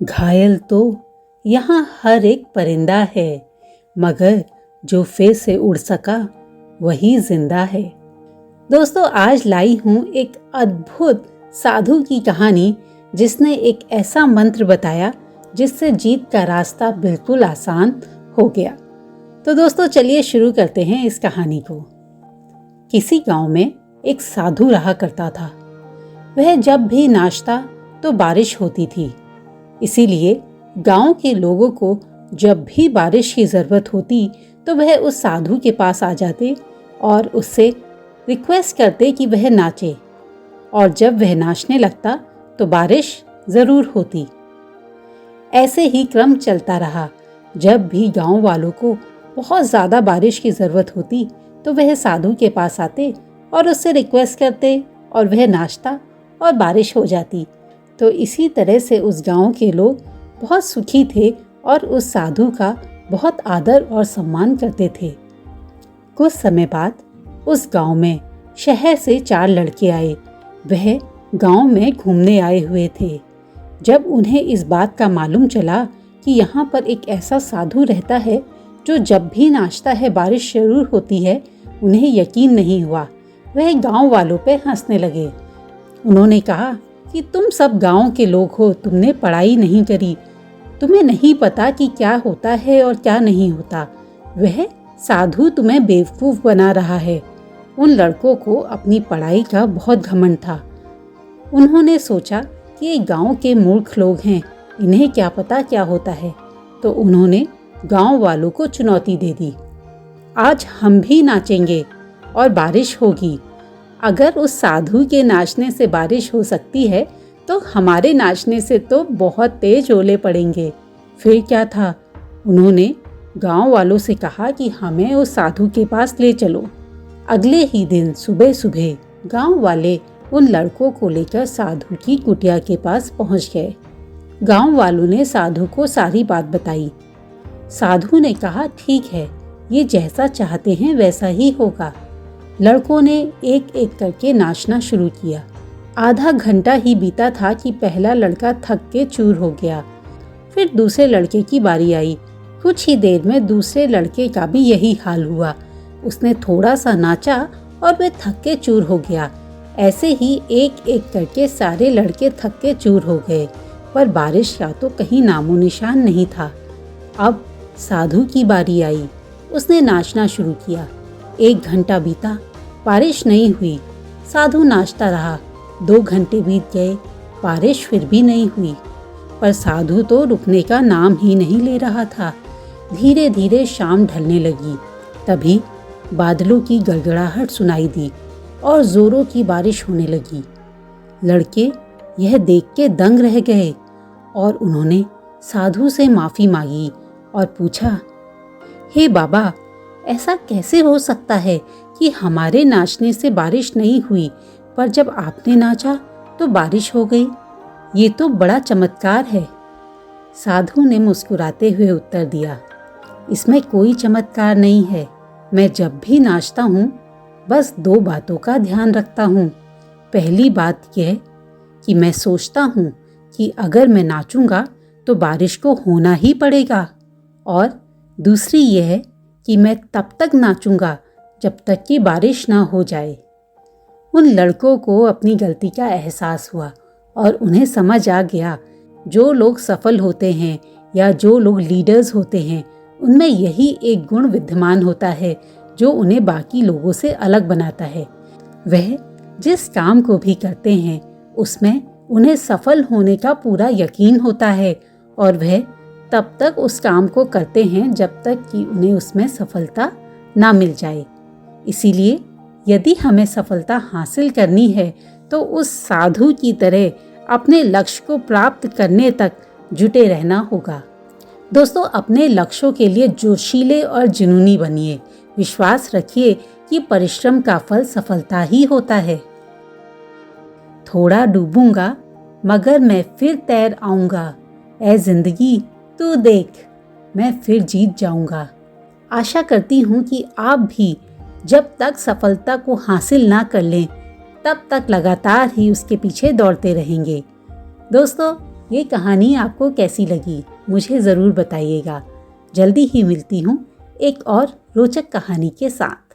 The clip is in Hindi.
घायल तो यहाँ हर एक परिंदा है, मगर जो फिर से उड़ सका वही जिंदा है। दोस्तों, आज लाई हूँ एक अद्भुत साधु की कहानी, जिसने एक ऐसा मंत्र बताया जिससे जीत का रास्ता बिल्कुल आसान हो गया। तो दोस्तों, चलिए शुरू करते हैं इस कहानी को। किसी गांव में एक साधु रहा करता था। वह जब भी नाचता तो बारिश होती थी, इसीलिए गांव के लोगों को जब भी बारिश की जरूरत होती तो वह उस साधु के पास आ जाते और उससे रिक्वेस्ट करते कि वह नाचे, और जब वह नाचने लगता तो बारिश जरूर होती। ऐसे ही क्रम चलता रहा। जब भी गांव वालों को बहुत ज़्यादा बारिश की ज़रूरत होती तो वह साधु के पास आते और उससे रिक्वेस्ट करते, और वह नाचता और बारिश हो जाती। तो इसी तरह से उस गांव के लोग बहुत सुखी थे और उस साधु का बहुत आदर और सम्मान करते थे। कुछ समय बाद उस गांव में शहर से 4 लड़के आए। वह गांव में घूमने आए हुए थे। जब उन्हें इस बात का मालूम चला कि यहाँ पर एक ऐसा साधु रहता है जो जब भी नाचता है बारिश जरूर होती है, उन्हें यकीन नहीं हुआ। वह गांव वालों पर हंसने लगे। उन्होंने कहा कि तुम सब गांव के लोग हो, तुमने पढ़ाई नहीं करी, तुम्हें नहीं पता कि क्या होता है और क्या नहीं होता। वह साधु तुम्हें बेवकूफ़ बना रहा है। उन लड़कों को अपनी पढ़ाई का बहुत घमंड था। उन्होंने सोचा कि ये गांव के मूर्ख लोग हैं, इन्हें क्या पता क्या होता है। तो उन्होंने गांव वालों को चुनौती दे दी, आज हम भी नाचेंगे और बारिश होगी। अगर उस साधु के नाचने से बारिश हो सकती है तो हमारे नाचने से तो बहुत तेज ओले पड़ेंगे। फिर क्या था, उन्होंने गांव वालों से कहा कि हमें उस साधु के पास ले चलो। अगले ही दिन सुबह सुबह गांव वाले उन लड़कों को लेकर साधु की कुटिया के पास पहुंच गए। गांव वालों ने साधु को सारी बात बताई। साधु ने कहा, ठीक है, ये जैसा चाहते हैं वैसा ही होगा। लड़कों ने एक एक करके नाचना शुरू किया। आधा घंटा ही बीता था कि पहला लड़का थक के चूर हो गया। फिर दूसरे लड़के की बारी आई। कुछ ही देर में दूसरे लड़के का भी यही हाल हुआ। उसने थोड़ा सा नाचा और वह थक के चूर हो गया। ऐसे ही एक एक करके सारे लड़के थक के चूर हो गए, पर बारिश का तो कहीं नामो निशान नहीं था। अब साधु की बारी आई। उसने नाचना शुरू किया। 1 घंटा बीता, बारिश नहीं हुई। साधु नाचता रहा। 2 घंटे बीत गए, बारिश फिर भी नहीं हुई। पर साधु तो रुकने का नाम ही नहीं ले रहा था। धीरे धीरे शाम ढलने लगी। तभी बादलों की गड़गड़ाहट सुनाई दी और जोरों की बारिश होने लगी। लड़के यह देख के दंग रह गए और उन्होंने साधु से माफ़ी मांगी और पूछा, हे बाबा, ऐसा कैसे हो सकता है कि हमारे नाचने से बारिश नहीं हुई, पर जब आपने नाचा तो बारिश हो गई? ये तो बड़ा चमत्कार है। साधु ने मुस्कुराते हुए उत्तर दिया, इसमें कोई चमत्कार नहीं है। मैं जब भी नाचता हूँ बस 2 बातों का ध्यान रखता हूँ। पहली बात यह कि मैं सोचता हूँ कि अगर मैं नाचूंगा तो बारिश को होना ही पड़ेगा, और दूसरी यह कि मैं तब तक नाचूंगा जब तक कि बारिश ना हो जाए। उन लड़कों को अपनी गलती का एहसास हुआ और उन्हें समझ आ गया, जो लोग सफल होते हैं या जो लोग लीडर्स होते हैं, उनमें यही एक गुण विद्यमान होता है जो उन्हें बाकी लोगों से अलग बनाता है। वह जिस काम को भी करते हैं उसमें उन्हें सफल होने का पूरा यकीन होता है, और वह तब तक उस काम को करते हैं जब तक कि उन्हें उसमें सफलता ना मिल जाए। इसीलिए यदि हमें सफलता हासिल करनी है तो उस साधु की तरह अपने लक्ष्य को प्राप्त करने तक जुटे रहना होगा। दोस्तों, अपने लक्ष्यों के लिए जोशीले और जुनूनी बनिए। विश्वास रखिए कि परिश्रम का फल सफलता ही होता है। थोड़ा डूबूंगा मगर मैं फिर तैर आऊंगा, ऐ जिंदगी तू देख, मैं फिर जीत जाऊंगा। आशा करती हूँ कि आप भी जब तक सफलता को हासिल ना कर लें तब तक लगातार ही उसके पीछे दौड़ते रहेंगे। दोस्तों, ये कहानी आपको कैसी लगी मुझे ज़रूर बताइएगा। जल्दी ही मिलती हूँ एक और रोचक कहानी के साथ।